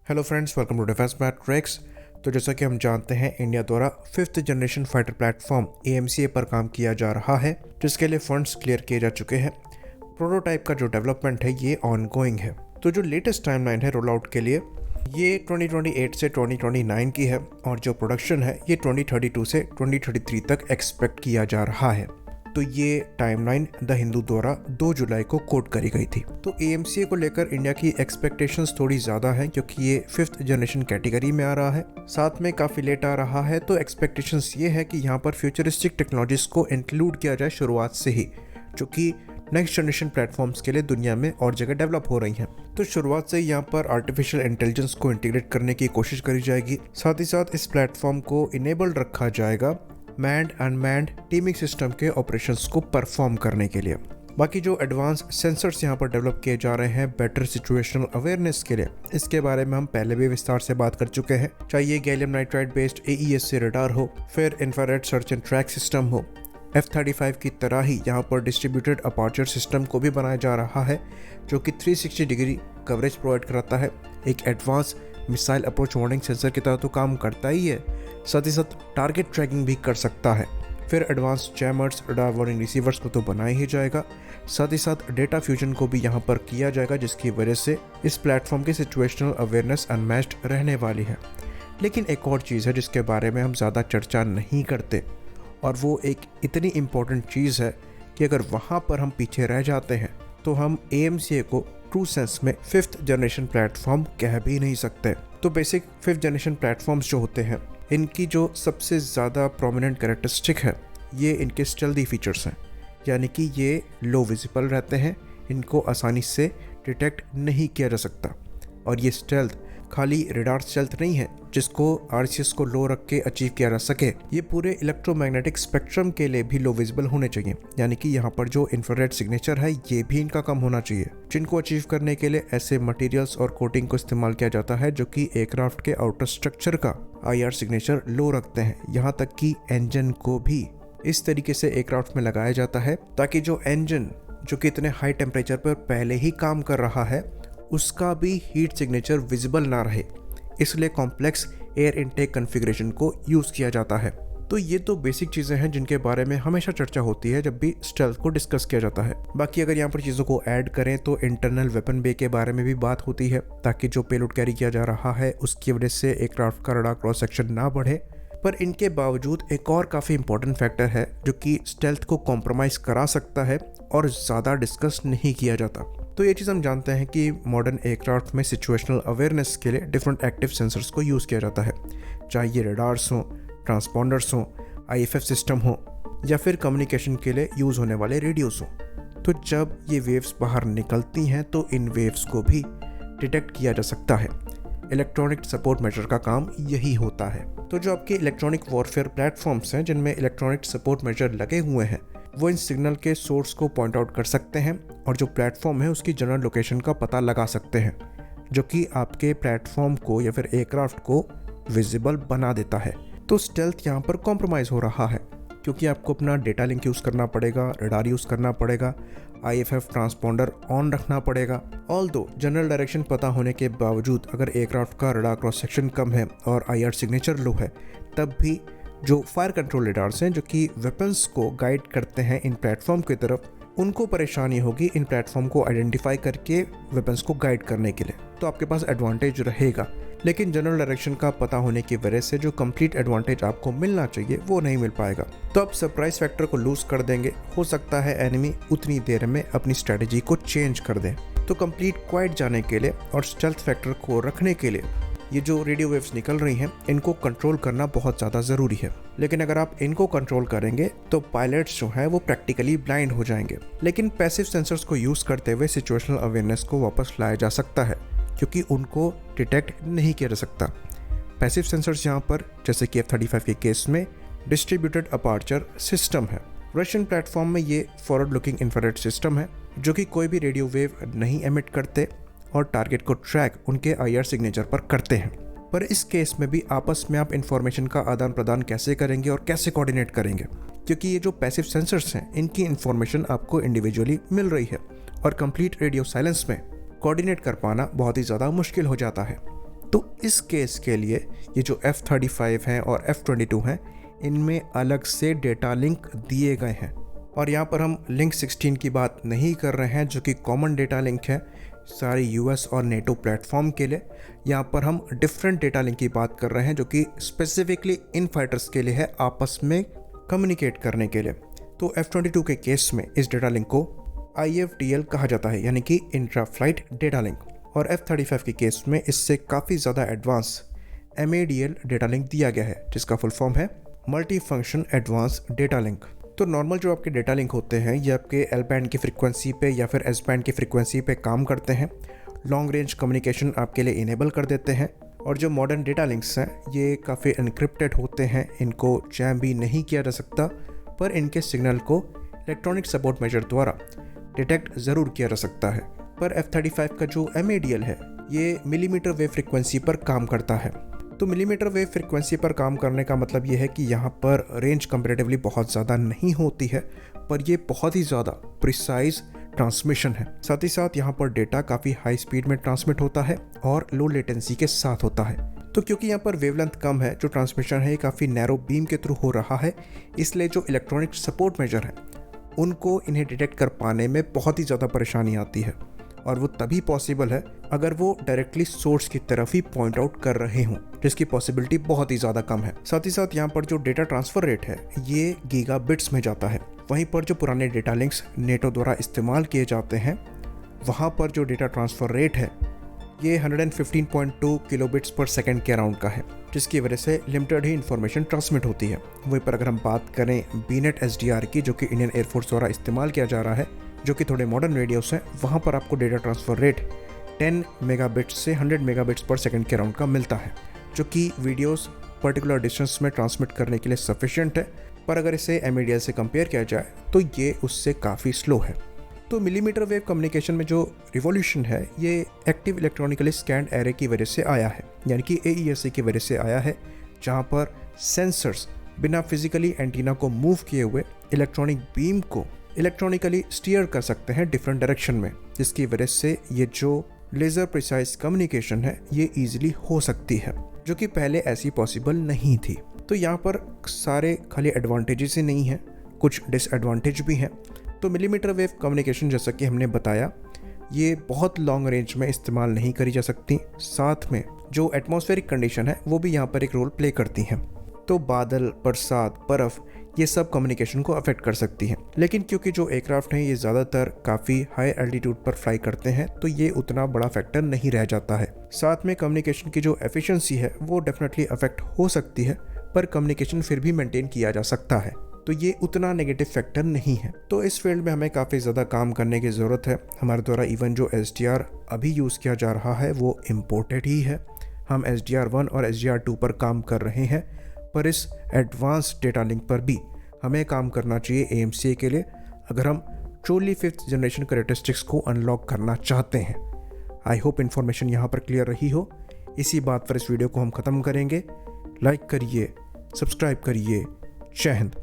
Hello friends, welcome to defence matrix. तो जैसा कि हम जानते हैं, इंडिया द्वारा 5th generation fighter platform AMCA पर काम किया जा रहा है, जिसके लिए फंड्स क्लियर किए जा चुके हैं। प्रोटोटाइप का जो डेवलपमेंट है ये ऑनगोइंग है। तो जो लेटेस्ट टाइमलाइन है रोल आउट के लिए, ये 2028 से 2029 की है और जो प्रोडक्शन है ये 2032 से 2033 तक एक्सपेक्ट किया जा रहा है। तो ये टाइमलाइन द हिंदू द्वारा 2 जुलाई को कोट करी गई थी। तो AMCA को लेकर इंडिया की एक्सपेक्टेशंस थोड़ी ज़्यादा हैं, क्योंकि ये 5th जनरेशन कैटेगरी में आ रहा है, साथ में काफ़ी लेट आ रहा है। तो एक्सपेक्टेशंस ये है कि यहाँ पर फ्यूचरिस्टिक टेक्नोलॉजीज को इंक्लूड किया जाए शुरुआत से ही, जो कि नेक्स्ट जनरेशन प्लेटफॉर्म्स के लिए दुनिया में और जगह डेवलप हो रही हैं। तो शुरुआत से यहाँ पर आर्टिफिशियल इंटेलिजेंस को इंटीग्रेट करने की कोशिश करी जाएगी। साथ ही साथ इस प्लेटफॉर्म को इनेबल्ड रखा जाएगा मैन्ड अनमैन्ड टीमिंग सिस्टम के ऑपरेशंस को परफॉर्म करने के लिए। बाकी जो एडवांस सेंसर्स यहाँ पर डेवलप किए जा रहे हैं बेटर सिचुएशनल अवेयरनेस के लिए, इसके बारे में हम पहले भी विस्तार से बात कर चुके हैं। चाहे ये gallium nitride based AESA radar हो, फिर infrared search and track system हो, F-35 की तरह ही यहाँ पर डिस्ट्रीब्यूटेड अपर्चर सिस्टम को भी बनाया जा रहा है, जो कि 360 डिग्री कवरेज प्रोवाइड कराता है। एक advance missile approach warning sensor की तरह तो काम करता ही है, साथ ही साथ टारगेट ट्रैकिंग भी कर सकता है। फिर advance jammers, radar warning receivers को तो बनाया ही जाएगा, साथ ही साथ डेटा फ्यूजन को भी यहाँ पर किया जाएगा, जिसकी वजह से इस प्लेटफॉर्म की सिचुएशनल अवेयरनेस अनमैच्ड रहने वाली है। लेकिन एक और चीज़ है जिसके बारे में हम ज़्यादा चर्चा नहीं करते, और वो एक इतनी इम्पोर्टेंट चीज़ है कि अगर वहाँ पर हम पीछे रह जाते हैं तो हम AMCA को ट्रू सेंस में 5th जनरेशन प्लेटफॉर्म कह भी नहीं सकते। तो बेसिक 5th जनरेशन प्लेटफॉर्म्स जो होते हैं, इनकी जो सबसे ज़्यादा प्रोमिनेंट कैरेक्टरिस्टिक है ये इनके स्टेल्दी फीचर्स हैं, यानी कि ये लो विजिबल रहते हैं, इनको आसानी से डिटेक्ट नहीं किया जा सकता। और ये स्टेल्थ खाली रेडार स्टेल्थ नहीं है जिसको RCS को लो रख के अचीव किया जा सके, ये पूरे इलेक्ट्रोमैग्नेटिक स्पेक्ट्रम के लिए भी लो विजिबल होने चाहिए, यानी कि यहाँ पर जो इंफ्रारेड सिग्नेचर है ये भी इनका कम होना चाहिए, जिनको अचीव करने के लिए ऐसे मटेरियल्स और कोटिंग को इस्तेमाल किया जाता है जो कि एयरक्राफ्ट के आउटर स्ट्रक्चर का IR सिग्नेचर लो रखते हैं। यहाँ तक कि इंजन को भी इस तरीके से एयरक्राफ्ट में लगाया जाता है ताकि जो इंजन जो कि इतने हाई टेम्परेचर पर पहले ही काम कर रहा है उसका भी हीट सिग्नेचर विजिबल ना रहे, इसलिए कॉम्प्लेक्स एयर इनटेक कॉन्फ़िगरेशन को यूज़ किया जाता है। तो ये तो बेसिक चीज़ें हैं जिनके बारे में हमेशा चर्चा होती है जब भी स्टेल्थ को डिस्कस किया जाता है। बाकी अगर यहाँ पर चीज़ों को ऐड करें तो इंटरनल वेपन बे के बारे में भी बात होती है, ताकि जो पेलोड कैरी किया जा रहा है उसकी वजह से एयरक्राफ्ट का रडार क्रॉस सेक्शन ना बढ़े। पर इनके बावजूद एक और काफ़ी इंपॉर्टेंट फैक्टर है जो कि स्टेल्थ को कॉम्प्रोमाइज़ करा सकता है और ज़्यादा डिस्कस नहीं किया जाता। तो ये चीज़ हम जानते हैं कि मॉडर्न एयरक्राफ्ट में सिचुएशनल अवेयरनेस के लिए डिफरेंट एक्टिव सेंसर्स को यूज़ किया जाता है, चाहे ये रडार्स हों, ट्रांसपॉन्डर्स हों, IFF सिस्टम हो, या फिर कम्युनिकेशन के लिए यूज़ होने वाले रेडियोस हों। तो जब ये वेव्स बाहर निकलती हैं तो इन वेव्स को भी डिटेक्ट किया जा सकता है। इलेक्ट्रॉनिक सपोर्ट मेजर का काम यही होता है। तो जो आपके इलेक्ट्रॉनिक वॉरफेयर प्लेटफॉर्म्स हैं जिनमें इलेक्ट्रॉनिक सपोर्ट मेजर लगे हुए हैं, वो इन सिग्नल के सोर्स को पॉइंट आउट कर सकते हैं और जो प्लेटफॉर्म है उसकी जनरल लोकेशन का पता लगा सकते हैं, जो कि आपके प्लेटफॉर्म को या फिर एयरक्राफ्ट को विजिबल बना देता है। तो स्टेल्थ यहाँ पर कॉम्प्रोमाइज़ हो रहा है, क्योंकि आपको अपना डेटा लिंक यूज़ करना पड़ेगा, रडार यूज़ करना पड़ेगा, IFF ट्रांसपॉन्डर ऑन रखना पड़ेगा। ऑल्दो जनरल डायरेक्शन पता होने के बावजूद अगर एयरक्राफ्ट का रडार क्रॉस सेक्शन कम है और IR सिग्नेचर लो है, तब भी जो फायर कंट्रोल रडार्स हैं जो कि वेपन्स को गाइड करते हैं इन प्लेटफॉर्म की तरफ, उनको परेशानी होगी इन प्लेटफॉर्म को आइडेंटिफाई करके वेपन्स को गाइड करने के लिए। तो आपके पास एडवांटेज रहेगा, लेकिन जनरल डायरेक्शन का पता होने की वजह से जो कंप्लीट एडवांटेज आपको मिलना चाहिए वो नहीं मिल पाएगा। तो आप सरप्राइज फैक्टर को लूज कर देंगे, हो सकता है एनिमी उतनी देर में अपनी स्ट्रेटेजी को चेंज कर दें। तो कंप्लीट क्वाइट जाने के लिए और स्टेल्थ फैक्टर को रखने के लिए ये जो रेडियो वेव्स निकल रही हैं इनको कंट्रोल करना बहुत ज़्यादा ज़रूरी है। लेकिन अगर आप इनको कंट्रोल करेंगे तो पायलट्स जो हैं वो प्रैक्टिकली ब्लाइंड हो जाएंगे। लेकिन पैसिव सेंसर्स को यूज़ करते हुए सिचुएशनल अवेयरनेस को वापस लाया जा सकता है, क्योंकि उनको डिटेक्ट नहीं किया जा सकता। पैसिव सेंसर्स यहाँ पर जैसे कि F-35 के केस में डिस्ट्रीब्यूटेड अपर्चर सिस्टम है। रशियन प्लेटफॉर्म में ये फॉरवर्ड लुकिंग इंफ्रारेड सिस्टम है जो कि कोई भी रेडियो वेव नहीं एमिट करते और टारगेट को ट्रैक उनके IR सिग्नेचर पर करते हैं। पर इस केस में भी आपस में आप इंफॉर्मेशन का आदान प्रदान कैसे करेंगे और कैसे कोऑर्डिनेट करेंगे, क्योंकि ये जो पैसिव सेंसर्स हैं इनकी इंफॉर्मेशन आपको इंडिविजुअली मिल रही है और कंप्लीट रेडियो साइलेंस में कोऑर्डिनेट कर पाना बहुत ही ज़्यादा मुश्किल हो जाता है। तो इस केस के लिए ये जो F-35 हैं और F-22 हैं, इनमें अलग से डेटा लिंक दिए गए हैं। और यहाँ पर हम लिंक 16 की बात नहीं कर रहे हैं जो कि कॉमन डेटा लिंक है सारी यूएस और नेटो प्लेटफॉर्म के लिए। यहाँ पर हम डिफरेंट डेटा लिंक की बात कर रहे हैं जो कि स्पेसिफिकली इन फाइटर्स के लिए है, आपस में कम्युनिकेट करने के लिए। तो F-22 के केस में इस डेटा लिंक को IFDL कहा जाता है, यानी कि इंट्रा फ्लाइट डेटा लिंक। और F-35 के केस में इससे काफ़ी ज़्यादा एडवांस MADL डेटा लिंक दिया गया है, जिसका फुल फॉर्म है multi function advance data link. तो नॉर्मल जो आपके डेटा लिंक होते हैं ये आपके L बैंड की फ्रिक्वेंसी पे या फिर S बैंड की फ्रिक्वेंसी पे काम करते हैं, लॉन्ग रेंज कम्युनिकेशन आपके लिए इनेबल कर देते हैं। और जो मॉडर्न डेटा लिंक्स हैं ये काफ़ी एनक्रिप्टेड होते हैं, इनको जैम भी नहीं किया जा सकता, पर इनके सिग्नल को इलेक्ट्रॉनिक सपोर्ट मेजर द्वारा डिटेक्ट ज़रूर किया जा सकता है। पर F-35 का जो MADL है ये मिलीमीटर वेव फ्रिक्वेंसी पर काम करता है। तो मिलीमीटर वेव फ्रिक्वेंसी पर काम करने का मतलब ये है कि यहाँ पर रेंज कंपैरेटिवली बहुत ज़्यादा नहीं होती है, पर ये बहुत ही ज़्यादा प्रिसाइज ट्रांसमिशन है। साथ ही साथ यहाँ पर डेटा काफ़ी हाई स्पीड में ट्रांसमिट होता है और लो लेटेंसी के साथ होता है। तो क्योंकि यहाँ पर वेवलेंथ कम है, जो ट्रांसमिशन है ये काफ़ी नैरो बीम के थ्रू हो रहा है, इसलिए जो इलेक्ट्रॉनिक सपोर्ट मेजर हैं उनको इन्हें डिटेक्ट कर पाने में बहुत ही ज़्यादा परेशानी आती है। और वो तभी पॉसिबल है अगर वो डायरेक्टली सोर्स की तरफ ही पॉइंट आउट कर रहे हों, जिसकी पॉसिबिलिटी बहुत ही ज़्यादा कम है। साथ ही साथ यहाँ पर जो डेटा ट्रांसफ़र रेट है ये गीगाबिट्स में जाता है। वहीं पर जो पुराने डेटा लिंक्स नेटो द्वारा इस्तेमाल किए जाते हैं वहाँ पर जो डेटा ट्रांसफ़र रेट है ये 115.2 किलोबिट्स पर सेकेंड के अराउंड का है, जिसकी वजह से लिमिटेड ही इन्फॉर्मेशन ट्रांसमिट होती है। वहीं पर अगर हम बात करें BNet SDR की, जो कि इंडियन एयरफोर्स द्वारा इस्तेमाल किया जा रहा है, जो कि थोड़े मॉडर्न रेडियोस हैं, वहाँ पर आपको डेटा ट्रांसफ़र रेट 10 मेगाबिट्स से 100 मेगाबिट्स पर सेकेंड के अराउंड का मिलता है, जो कि वीडियोस पर्टिकुलर डिस्टेंस में ट्रांसमिट करने के लिए सफिशिएंट है। पर अगर इसे MADL से कंपेयर किया जाए तो ये उससे काफ़ी स्लो है। तो मिलीमीटर वेव कम्युनिकेशन में जो रिवॉल्यूशन है ये एक्टिव इलेक्ट्रॉनिकली स्कैन्ड एरे की वजह से आया है, यानी कि AESA की वजह से आया है, जहाँ पर सेंसर्स बिना फिजिकली एंटीना को मूव किए हुए इलेक्ट्रॉनिक बीम को इलेक्ट्रॉनिकली स्टीयर कर सकते हैं डिफरेंट डायरेक्शन में, जिसकी वजह से ये जो लेज़र प्रिसाइज कम्युनिकेशन है ये ईजिली हो सकती है, जो कि पहले ऐसी पॉसिबल नहीं थी। तो यहाँ पर सारे खाली एडवांटेजेस ही नहीं हैं, कुछ डिसएडवांटेज भी हैं। तो मिलीमीटर वेव कम्युनिकेशन जैसा कि हमने बताया ये बहुत लॉन्ग रेंज में इस्तेमाल नहीं करी जा सकती, साथ में जो एटमॉस्फेरिक कंडीशन है वो भी यहाँ पर एक रोल प्ले करती हैं। तो बादल, बरसात, बर्फ़ ये सब कम्युनिकेशन को अफेक्ट कर सकती हैं। लेकिन क्योंकि जो एयरक्राफ्ट हैं ये ज़्यादातर काफ़ी हाई एल्टीट्यूड पर फ्लाई करते हैं तो ये उतना बड़ा फैक्टर नहीं रह जाता है। साथ में कम्युनिकेशन की जो एफिशिएंसी है वो डेफिनेटली अफेक्ट हो सकती है, पर कम्युनिकेशन फिर भी मेंटेन किया जा सकता है, तो ये उतना नेगेटिव फैक्टर नहीं है। तो इस फील्ड में हमें काफ़ी ज़्यादा काम करने की ज़रूरत है। हमारे द्वारा इवन जो SDR अभी यूज़ किया जा रहा है वो इम्पोर्टेड ही है। हम SDR1 और SDR2 पर काम कर रहे हैं, पर इस एडवांस डेटा लिंक पर भी हमें काम करना चाहिए AMCA के लिए, अगर हम ट्रूली 5th जनरेशन कैरेक्टरिस्टिक्स को अनलॉक करना चाहते हैं। आई होप इन्फॉर्मेशन यहाँ पर क्लियर रही हो। इसी बात पर इस वीडियो को हम ख़त्म करेंगे। लाइक करिए, सब्सक्राइब करिए। जय हिंद।